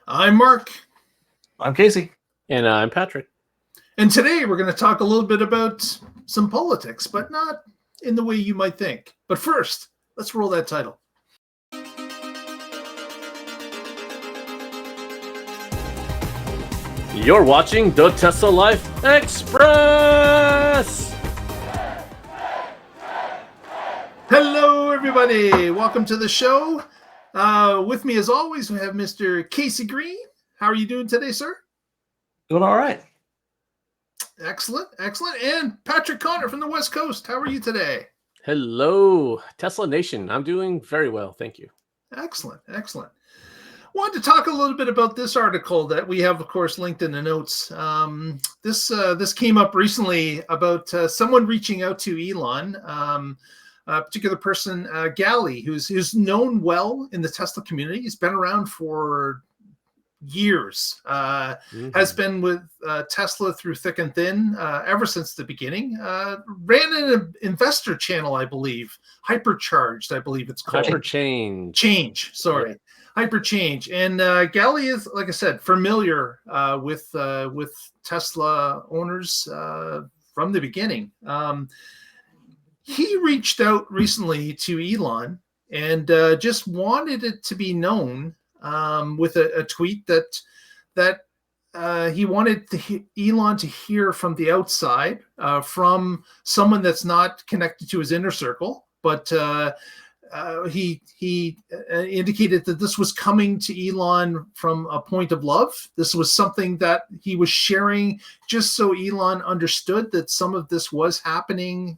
I'm Mark. I'm Casey. And I'm Patrick. And today we're going to talk a little bit about some politics, but not in the way you might think. But first, let's roll that title. You're watching the Tesla Life Express! Hello, everybody. Welcome to the show. With me, as always, we have Mr. Casey Green. How are you doing today, sir? Doing all right. Excellent, excellent. And Patrick Connor from the West Coast. How are you today? Hello, Tesla Nation. I'm doing very well, thank you. Excellent, excellent. Wanted to talk a little bit about this article that we have, of course, linked in the notes. This came up recently about someone reaching out to Elon, a particular person, Gally, who's known well in the Tesla community. He's been around for years, has been with Tesla through thick and thin ever since the beginning. Ran an investor channel, I believe, Hypercharged, I believe it's called. Hyperchange. Sorry. Yeah. Hyperchange. And Gally is, like I said, familiar with Tesla owners from the beginning. He reached out recently to Elon and just wanted it to be known with a tweet that he wanted Elon to hear from the outside, from someone that's not connected to his inner circle, but he indicated that this was coming to Elon from a point of love. This was something that he was sharing just so Elon understood that some of this was happening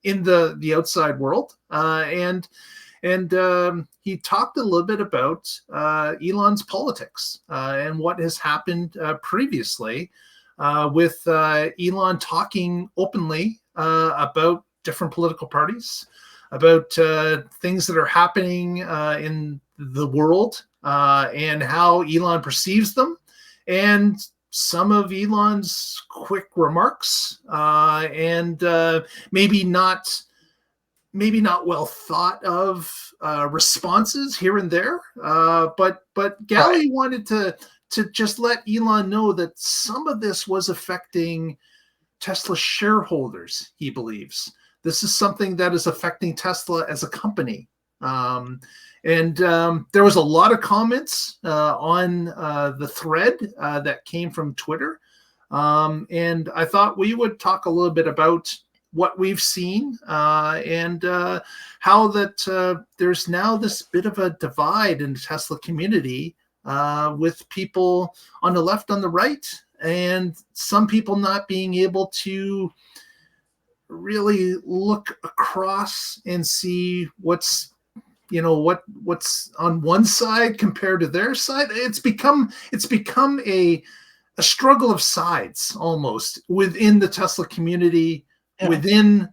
in the outside world. And he talked a little bit about Elon's politics and what has happened previously with Elon talking openly about different political parties, about things that are happening in the world and how Elon perceives them, and some of Elon's quick remarks and maybe not well thought of responses here and there. But Gally wanted to just let Elon know that some of this was affecting Tesla shareholders, he believes. This is something that is affecting Tesla as a company. And there was a lot of comments on the thread that came from Twitter. And I thought we would talk a little bit about what we've seen and how that there's now this bit of a divide in the Tesla community with people on the left, on the right, and some people not being able to really look across and see what's on one side compared to their side. It's become a struggle of sides almost within the Tesla community. Yeah. Within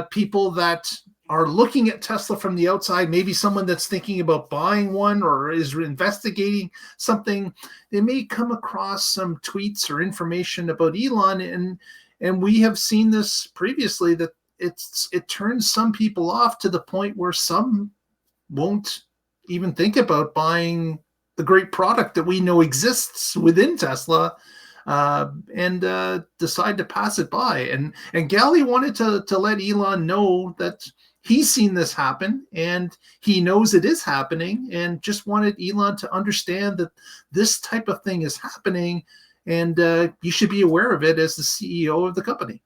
people that are looking at Tesla from the outside, maybe someone that's thinking about buying one or is investigating something, they may come across some tweets or information about Elon, and we have seen this previously, that it turns some people off to the point where some won't even think about buying the great product that we know exists within Tesla. And decide to pass it by. And Gally wanted to let Elon know that he's seen this happen and he knows it is happening, and just wanted Elon to understand that this type of thing is happening, and you should be aware of it as the CEO of the company.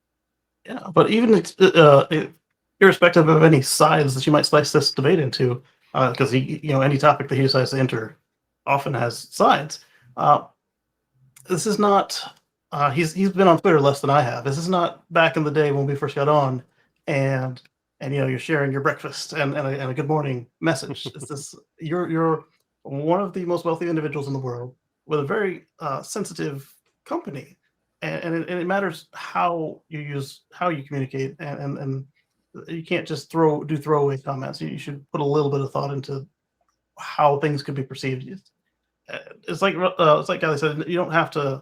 Yeah, but even irrespective of any sides that you might slice this debate into, because any topic that he decides to enter often has sides. This is not. He's been on Twitter less than I have. This is not back in the day when we first got on, and you're sharing your breakfast and a good morning message. You're one of the most wealthy individuals in the world with a very sensitive company, and it matters how you communicate, and you can't just do throwaway comments. You should put a little bit of thought into how things could be perceived. It's like Kelly said, you don't have to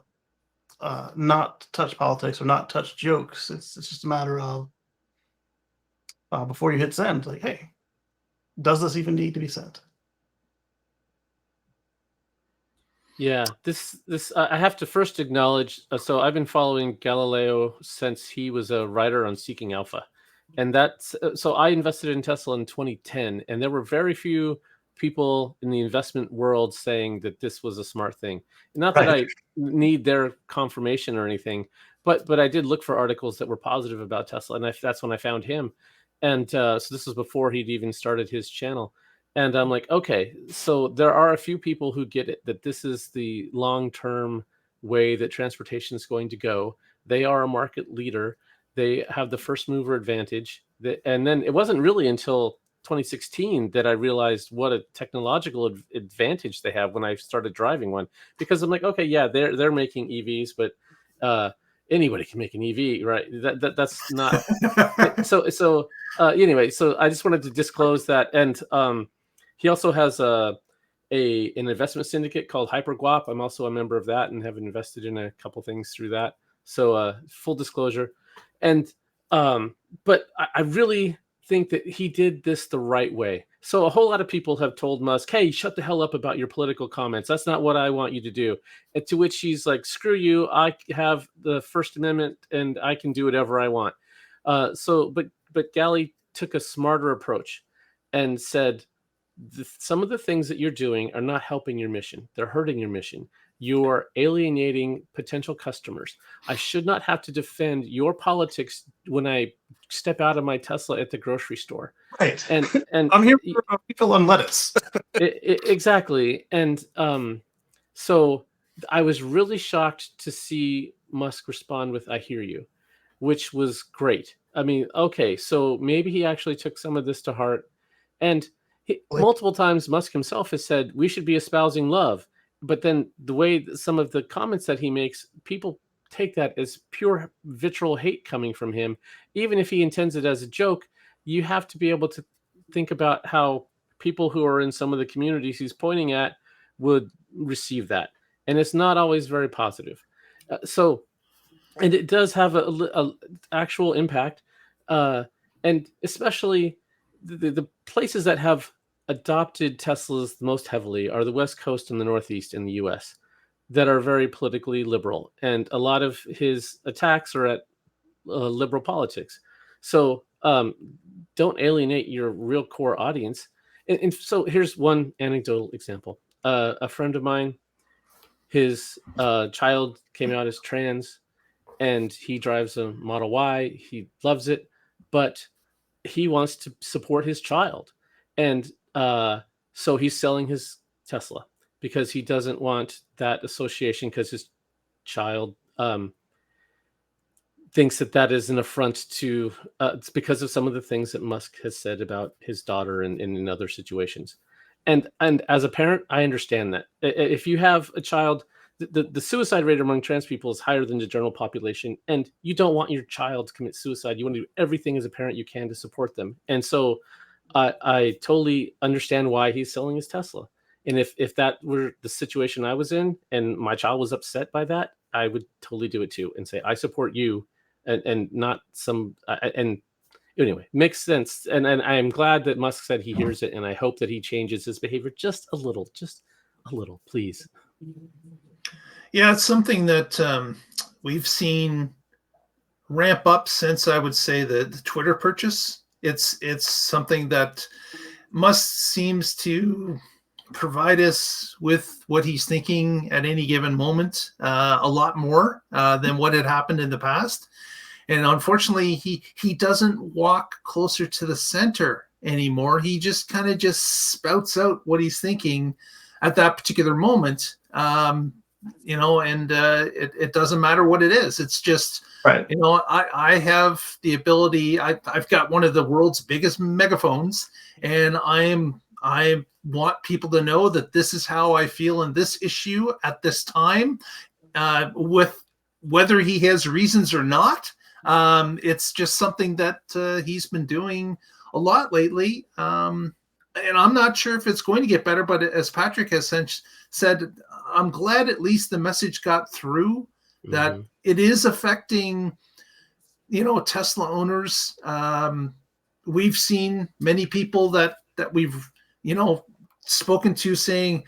not touch politics or not touch jokes. It's just a matter of before you hit send, like, hey, does this even need to be sent? Yeah, this I have to first acknowledge. So I've been following Galileo since he was a writer on Seeking Alpha, and that's so I invested in Tesla in 2010, and there were very few people in the investment world saying that this was a smart thing. Not that Right. I need their confirmation or anything, but I did look for articles that were positive about Tesla, and that's when I found him. And so this was before he'd even started his channel. And I'm like, okay, so there are a few people who get it that this is the long term way that transportation is going to go. They are a market leader. They have the first mover advantage. And then it wasn't really until 2016 that I realized what a technological advantage they have when I started driving one. Because I'm like, okay, yeah, they're making EVs, but uh, anybody can make an EV, right? That's not anyway. So I just wanted to disclose that. And he also has an investment syndicate called HyperGuap. I'm also a member of that and have invested in a couple things through that. So full disclosure. And but I really think that he did this the right way. So a whole lot of people have told Musk, "Hey, shut the hell up about your political comments. That's not what I want you to do." And to which he's like, "Screw you! I have the First Amendment and I can do whatever I want." But Galley took a smarter approach and said, some of the things that you're doing are not helping your mission. They're hurting your mission. You're alienating potential customers. I should not have to defend your politics when I step out of my Tesla at the grocery store. Right. And I'm here for people on lettuce. exactly. And so I was really shocked to see Musk respond with "I hear you," which was great. I mean, okay, so maybe he actually took some of this to heart. And multiple times, Musk himself has said we should be espousing love. But then the way some of the comments that he makes, people take that as pure vitriol hate coming from him. Even if he intends it as a joke, you have to be able to think about how people who are in some of the communities he's pointing at would receive that. And it's not always very positive. And it does have a actual impact, uh, and especially the places that have adopted Teslas most heavily are the West Coast and the Northeast in the U.S. that are very politically liberal, and a lot of his attacks are at liberal politics. So don't alienate your real core audience. And so here's one anecdotal example. A friend of mine, his child came out as trans and he drives a Model Y. He loves it, but he wants to support his child, and so he's selling his Tesla because he doesn't want that association because his child thinks that is an affront to. It's because of some of the things that Musk has said about his daughter and in other situations. And as a parent, I understand that if you have a child, the suicide rate among trans people is higher than the general population, and you don't want your child to commit suicide. You want to do everything as a parent you can to support them. And so I totally understand why he's selling his Tesla. And if that were the situation I was in and my child was upset by that, I would totally do it too and say, I support you, and not some and anyway, makes sense. And I am glad that Musk said he hears it, and I hope that he changes his behavior just a little, please. Yeah, it's something that we've seen ramp up since, I would say, the Twitter purchase. It's something that Musk seems to provide us with what he's thinking at any given moment, a lot more than what had happened in the past. And unfortunately, he doesn't walk closer to the center anymore. He just kind of just spouts out what he's thinking at that particular moment. And it doesn't matter what it is. It's just, right. I have the ability. I've got one of the world's biggest megaphones, and I want people to know that this is how I feel in this issue at this time, with whether he has reasons or not. It's just something that he's been doing a lot lately. And I'm not sure if it's going to get better, but as Patrick has said, I'm glad at least the message got through that it is affecting, Tesla owners. We've seen many people that we've, spoken to saying,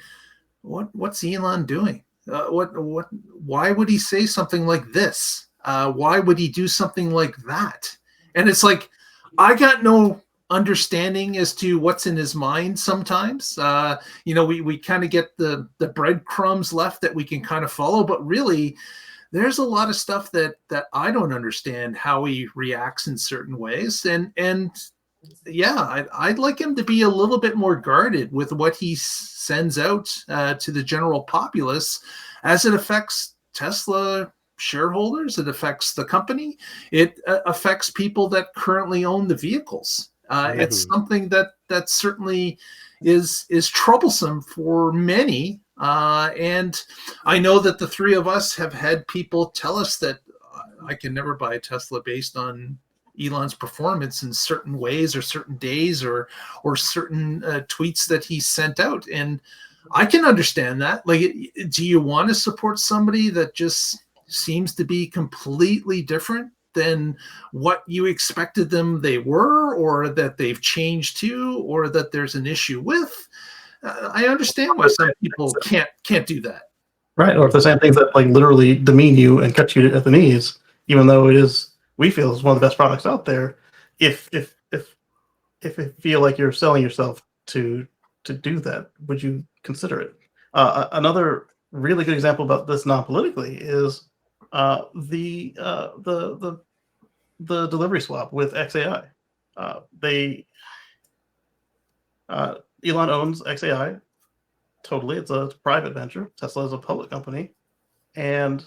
what's Elon doing? Why would he say something like this? Why would he do something like that? And it's like, I got no understanding as to what's in his mind sometimes. We kind of get the breadcrumbs left that we can kind of follow, but really there's a lot of stuff that I don't understand how he reacts in certain ways. And yeah, I'd like him to be a little bit more guarded with what he sends out to the general populace as it affects Tesla shareholders. It affects the company. It affects people that currently own the vehicles. It's something that certainly is troublesome for many. And I know that the three of us have had people tell us that I can never buy a Tesla based on Elon's performance in certain ways or certain days or certain tweets that he sent out. And I can understand that. Like, do you want to support somebody that just seems to be completely different than what you expected them they were, or that they've changed to, or that there's an issue with? I understand why some people can't do that. Right, or if they're saying things that like literally demean you and cut you at the knees, even though we feel is one of the best products out there. If you feel like you're selling yourself to do that, would you consider it? Another really good example about this non-politically is the delivery swap with XAI. Elon owns XAI totally. It's a private venture. Tesla is a public company, and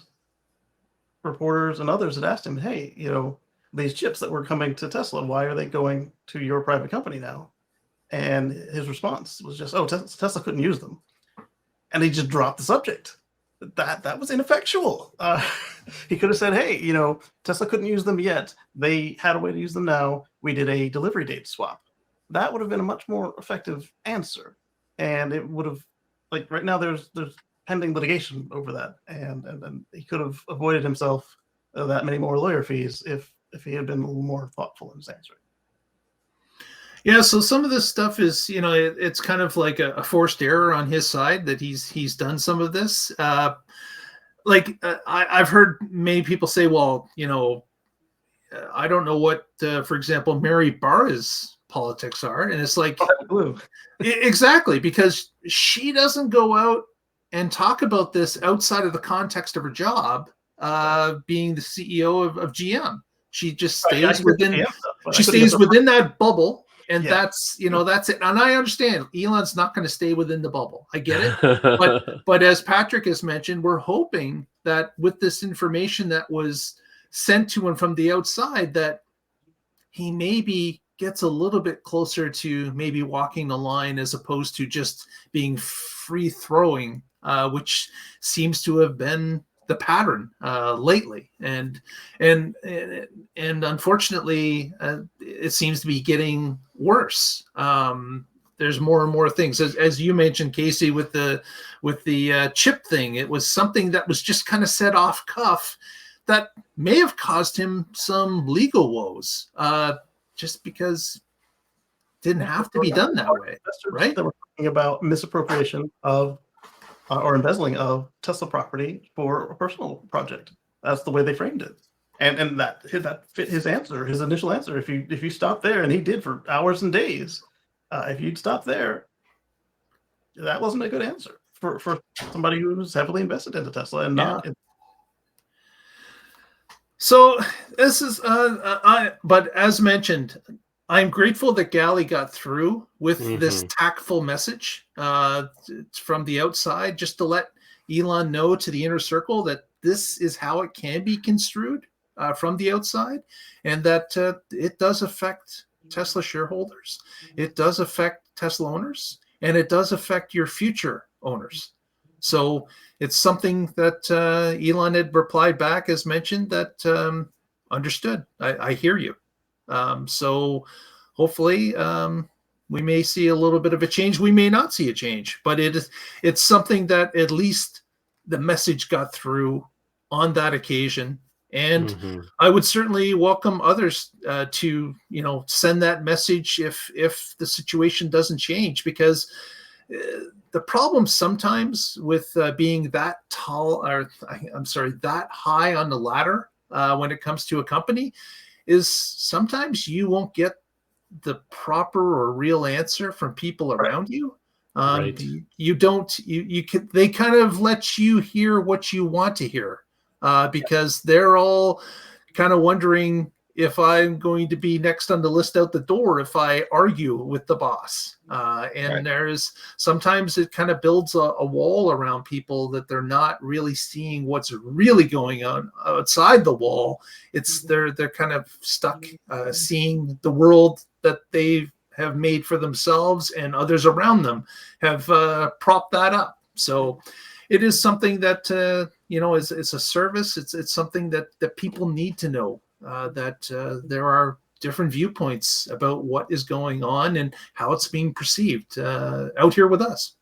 reporters and others had asked him, "Hey, these chips that were coming to Tesla, why are they going to your private company now?" And his response was just, "Oh, Tesla couldn't use them," and he just dropped the subject. That was ineffectual. He could have said, "Hey, Tesla couldn't use them yet. They had a way to use them now. We did a delivery date swap." That would have been a much more effective answer, and it would have, like, right now there's pending litigation over that, and he could have avoided himself that many more lawyer fees if he had been a little more thoughtful in his answer. Yeah, so some of this stuff is, it's kind of like a forced error on his side that he's done some of this. I've heard many people say, well, I don't know what, for example, Mary Barra's politics are, and it's like, exactly, because she doesn't go out and talk about this outside of the context of her job, being the CEO of GM. She just stays within that bubble. And that's it. And I understand Elon's not going to stay within the bubble. I get it. But as Patrick has mentioned, we're hoping that with this information that was sent to him from the outside, that he maybe gets a little bit closer to maybe walking the line as opposed to just being free throwing, which seems to have been the pattern lately, and unfortunately, it seems to be getting worse. There's more and more things, as you mentioned, Casey, with the chip thing. It was something that was just kind of said off cuff that may have caused him some legal woes, just because it didn't have to be done that way, right? That we're talking about misappropriation of or embezzling of Tesla property for a personal project. That's the way they framed it, and that fit his answer, his initial answer. If you stop there, and he did for hours and days, if you'd stop there, that wasn't a good answer for somebody who was heavily invested into Tesla and not. So this is, but as mentioned, I'm grateful that Gally got through with this tactful message from the outside, just to let Elon know to the inner circle that this is how it can be construed from the outside, and that it does affect Tesla shareholders, it does affect Tesla owners, and it does affect your future owners. So it's something that Elon had replied back, as mentioned, that understood. I hear you. So hopefully we may see a little bit of a change. We may not see a change, but it's something that at least the message got through on that occasion. And I would certainly welcome others to send that message if the situation doesn't change, because the the problem sometimes with being that tall, or I'm sorry, that high on the ladder when it comes to a company, is sometimes you won't get the proper or real answer from people around you. Right. You don't, you can, they kind of let you hear what you want to hear because they're all kind of wondering if I'm going to be next on the list out the door if I argue with the boss. And there's sometimes it kind of builds a wall around people that they're not really seeing what's really going on outside the wall. It's they're kind of stuck seeing the world that they have made for themselves, and others around them have propped that up. So it is something that it's a service. It's something that people need to know that there are different viewpoints about what is going on and how it's being perceived out here with us.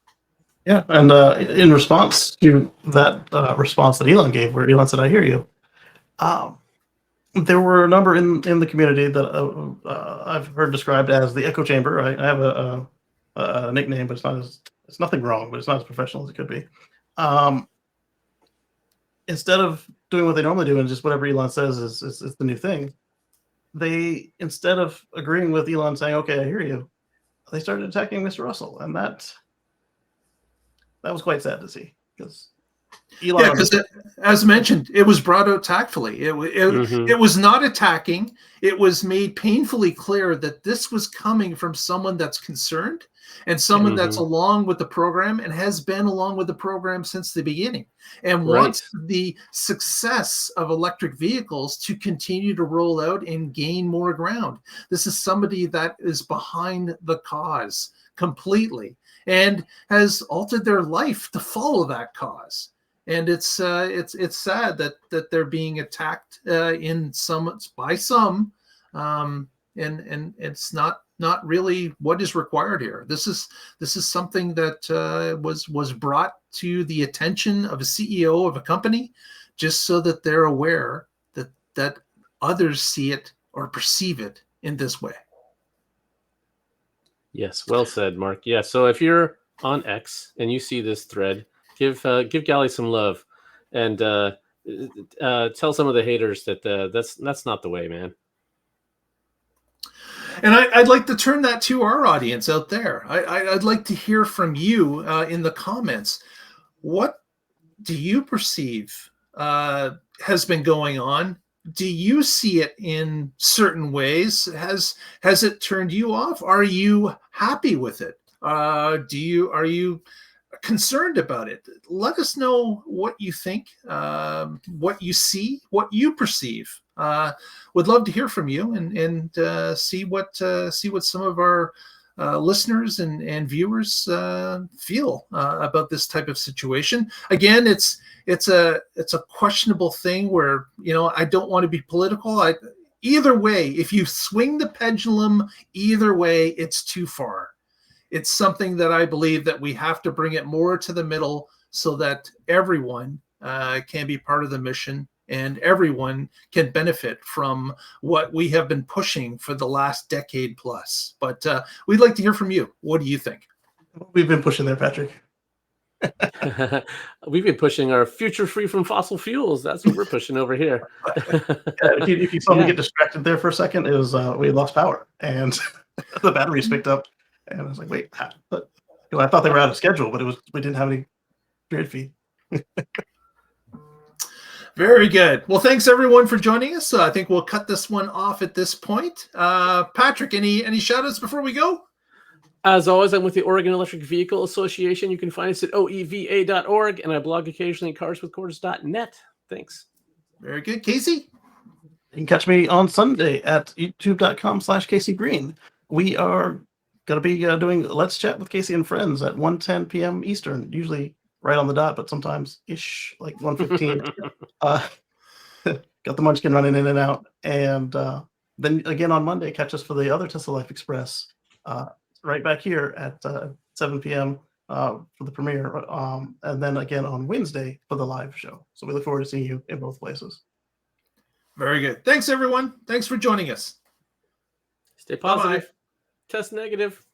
Yeah, and in response to that response that Elon gave, where Elon said, "I hear you," there were a number in the community that I've heard described as the echo chamber. I have a nickname, but it's nothing wrong, but it's not as professional as it could be. Instead of doing what they normally do and just whatever Elon says is the new thing, they, instead of agreeing with Elon saying, "Okay, I hear you," they started attacking Mr. Russell, and that was quite sad to see because Elon. Yeah, because as mentioned, it was brought out tactfully. It was not attacking. It was made painfully clear that this was coming from someone that's concerned and someone that's along with the program and has been along with the program since the beginning and wants the success of electric vehicles to continue to roll out and gain more ground. This is somebody that is behind the cause completely and has altered their life to follow that cause. And it's sad that they're being attacked by some, and it's not really what is required here. This is something that was brought to the attention of a CEO of a company, just so that they're aware that others see it or perceive it in this way. Yes, well said, Mark. Yeah, so if you're on X and you see this thread, give Gally some love, and tell some of the haters that that's not the way, man. And I'd like to turn that to our audience out there. I'd like to hear from you in the comments. What do you perceive has been going on? Do you see it in certain ways? Has it turned you off? Are you happy with it? Are you concerned about it? Let us know what you think, what you see, what you perceive. Would love to hear from you and see what some of our listeners and viewers feel about this type of situation. Again, it's a questionable thing where I don't want to be political. Either way, if you swing the pendulum either way, it's too far. It's something that I believe that we have to bring it more to the middle so that everyone can be part of the mission and everyone can benefit from what we have been pushing for the last decade plus. But we'd like to hear from you. What do you think? We've been pushing there, Patrick. We've been pushing our future free from fossil fuels. That's what we're pushing over here. If you saw me get distracted there for a second, it was we lost power and the batteries picked up. And I was like, wait, I thought they were out of schedule, but we didn't have any grid feed. Very good. Well, thanks everyone for joining us. I think we'll cut this one off at this point. Patrick, any shout outs before we go? As always, I'm with the Oregon Electric Vehicle Association. You can find us at oeva.org, and I blog occasionally at carswithcords.net. Thanks. Very good. Casey? You can catch me on Sunday at youtube.com/CaseyGreen. We are going to be doing Let's Chat with Casey and Friends at 1:10 p.m. Eastern, usually right on the dot, but sometimes ish, like 1:15. Got the munchkin running in and out. And then again on Monday, catch us for the other Tesla Life Express right back here at 7 p.m. For the premiere. And then again on Wednesday for the live show. So we look forward to seeing you in both places. Very good. Thanks, everyone. Thanks for joining us. Stay positive. Bye-bye. Test negative.